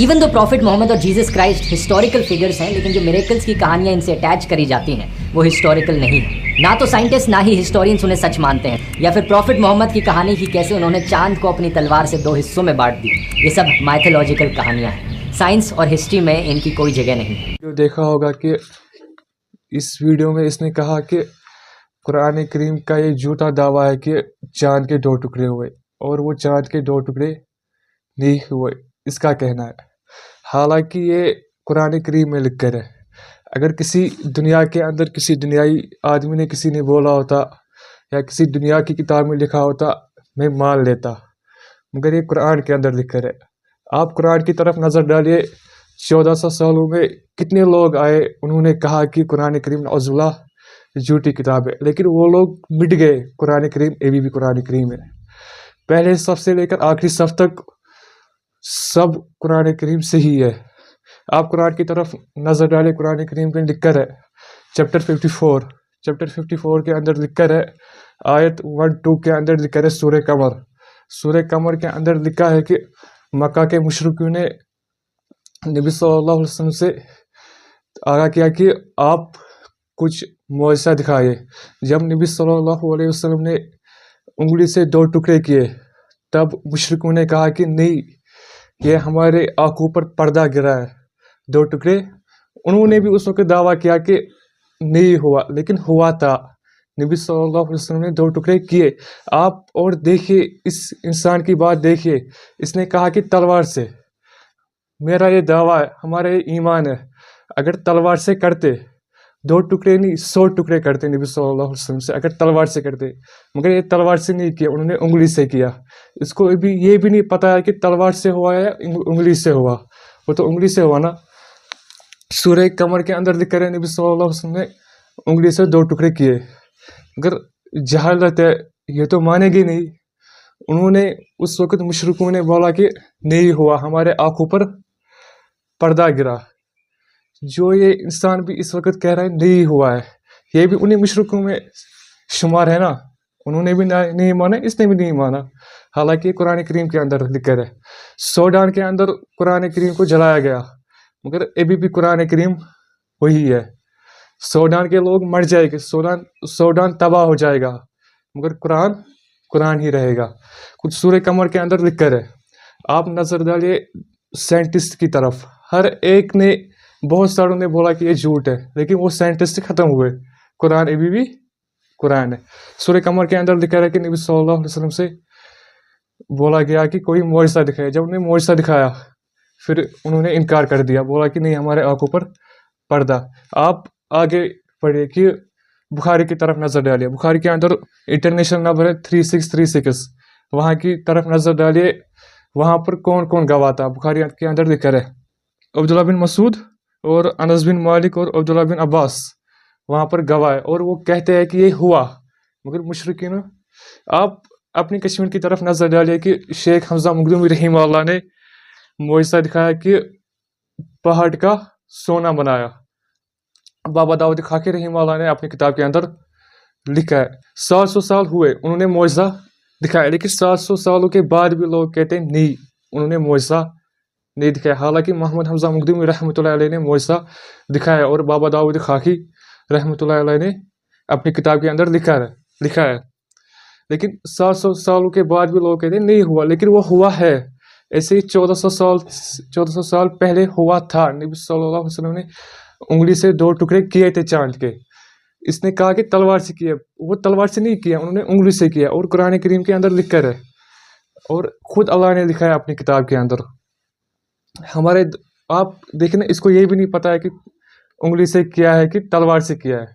Even though profit محمد اور Jesus Christ historical figures ہیں، لیکن جو میریکلس کی کہانیاں ان سے اٹیچ کری جاتی ہیں وہ ہسٹوریکل نہیں ہیں۔ نہ تو سائنٹسٹ نہ ہی ہسٹورینس انہیں سچ مانتے ہیں، یا پھر پروفٹ محمد کی کہانی کی کیسے انہوں نے چاند کو اپنی تلوار سے 2 حصوں میں بانٹ دی، یہ سب مائتھولوجیکل کہانیاں ہیں۔ سائنس اور ہسٹری میں ان کی کوئی جگہ نہیں۔ جو دیکھا ہوگا کہ اس ویڈیو میں اس نے کہا کہ قرآن کریم کا یہ جھوٹا دعویٰ ہے کہ چاند کے 2 ٹکڑے ہوئے، اور وہ چاند کے 2 ٹکڑے نہیں ہوئے، اس کا کہنا ہے۔ حالانکہ یہ قرآن کریم میں لکھ کر ہے۔ اگر کسی دنیا کے اندر کسی دنیائی آدمی نے کسی نے بولا ہوتا یا کسی دنیا کی کتاب میں لکھا ہوتا میں مان لیتا، مگر یہ قرآن کے اندر لکھ کر ہے۔ آپ قرآن کی طرف نظر ڈالیے، 1400 سالوں میں کتنے لوگ آئے، انہوں نے کہا کہ قرآن کریم نعوذ باللہ جھوٹی کتاب ہے، لیکن وہ لوگ مٹ گئے۔ قرآن کریم ابھی بھی قرآن کریم ہے، پہلے صف سے لے کر آخری صف تک سب قرآن کریم سے ہی ہے۔ آپ قرآن کی طرف نظر ڈالیں، قرآن کریم میں لکھ کر ہے چیپٹر 54 کے اندر لکھ کر ہے، آیت 1-2 کے اندر لکھ کر ہے سورہ قمر کے اندر لکھا ہے کہ مکہ کے مشرکین نے نبی صلی اللہ علیہ وسلم سے آگاہ کیا کہ آپ کچھ معجزہ دکھائے۔ جب نبی صلی اللہ علیہ وسلم نے انگلی سے 2 ٹکڑے کیے، تب مشرکوں نے کہا کہ نہیں، یہ ہمارے آنکھوں پر پردہ گرا ہے، 2 ٹکڑے۔ انہوں نے بھی اس وقت دعویٰ کیا کہ نہیں ہوا، لیکن ہوا تھا۔ نبی صلی اللہ علیہ وسلم نے 2 ٹکڑے کیے۔ آپ اور دیکھیے اس انسان کی بات دیکھیے، اس نے کہا کہ تلوار سے۔ میرا یہ دعویٰ ہے، ہمارا یہ ایمان ہے، اگر تلوار سے کرتے 2 ٹکڑے نہیں 100 ٹکڑے کرتے نبی صلی اللہ علیہ وسلم سے، اگر تلوار سے کرتے، مگر یہ تلوار سے نہیں کیا، انہوں نے انگلی سے کیا۔ اس کو ابھی یہ بھی نہیں پتا ہے کہ تلوار سے ہوا یا انگلی سے ہوا، وہ تو انگلی سے ہوا نا۔ سورہ قمر کے اندر لکھ کر نبی صلی اللہ علیہ وسلم نے انگلی سے 2 ٹکڑے کیے۔ اگر جہالت ہے یہ تو مانے گی نہیں۔ انہوں نے اس وقت مشرکوں نے بولا کہ نہیں ہوا، ہمارے آنکھوں پر پردہ گرا۔ جو یہ انسان بھی اس وقت کہہ رہا ہے نہیں ہوا ہے، یہ بھی انہیں مشرکوں میں شمار ہے نا۔ انہوں نے بھی نہیں مانا، اس نے بھی نہیں مانا، حالانکہ قرآن کریم کے اندر لکھ کر ہے۔ سوڈان کے اندر قرآن کریم کو جلایا گیا، مگر ابھی بھی قرآن کریم وہی ہے۔ سوڈان کے لوگ مر جائے گے، سوڈان تباہ ہو جائے گا، مگر قرآن ہی رہے گا۔ کچھ سورہ قمر کے اندر لکھ کر ہے۔ آپ نظر ڈالیے سائنٹسٹ کی طرف، ہر ایک نے، بہت ساروں نے بولا کہ یہ جھوٹ ہے، لیکن وہ سائنٹسٹ ختم ہوئے، قرآن ابھی بھی قرآن ہے۔ سورہ قمر کے اندر لکھا ہے کہ نبی صلی اللہ علیہ وسلم سے بولا گیا کہ کوئی معجزہ دکھائے۔ جب انہیں معجزہ دکھایا، پھر انہوں نے انکار کر دیا، بولا کہ نہیں، ہمارے آنکھوں پر پردہ۔ آپ آگے پڑھیے کہ بخاری کی طرف نظر ڈالیے، بخاری کے اندر انٹرنیشنل نمبر ہے 3636، وہاں کی طرف نظر ڈالیے، وہاں پر کون کون گواہ تھا۔ بخاری کے اندر لکھ کر ہے عبداللہ بن مسعود اور انس بن مالک اور عبداللہ بن عباس وہاں پر گواہ ہے، اور وہ کہتے ہیں کہ یہ ہوا، مگر مشرکین۔ آپ اپنی کشمیر کی طرف نظر ڈالیے کہ شیخ حمزہ مخدومی رحمہ اللہ نے معجزہ دکھایا کہ پہاڑ کا سونا بنایا۔ بابا داؤد خاکی رحمہ اللہ نے اپنی کتاب کے اندر لکھا ہے 700 سال ہوئے انہوں نے معجزہ دکھایا، لیکن 700 سالوں کے بعد بھی لوگ کہتے ہیں نہیں، انہوں نے معجزہ نہیں دکھایا، حالانکہ محمد حمزہ مخدومی رحمۃ اللہ علیہ نے معجزہ دکھایا، اور بابا داؤد خاکی رحمۃ اللہ علیہ نے اپنی کتاب کے اندر لکھا ہے۔ لیکن 700 سالوں کے بعد بھی لوگ کہتے ہیں نہیں ہوا، لیکن وہ ہوا ہے۔ ایسے ہی 1400 سال پہلے ہوا تھا۔ نبی صلی اللہ علیہ وسلم نے انگلی سے 2 ٹکڑے کیے تھے چاند کے۔ اس نے کہا کہ تلوار سے کیا، وہ تلوار سے نہیں کیا، انہوں نے انگلی سے کیا، اور قرآن کریم کے اندر لکھ کر ہے، اور خود اللہ نے لکھا ہے اپنی کتاب کے اندر۔ آپ دیکھیں نا، اس کو یہ بھی نہیں پتا ہے کہ انگلی سے کیا ہے کہ تلوار سے کیا ہے۔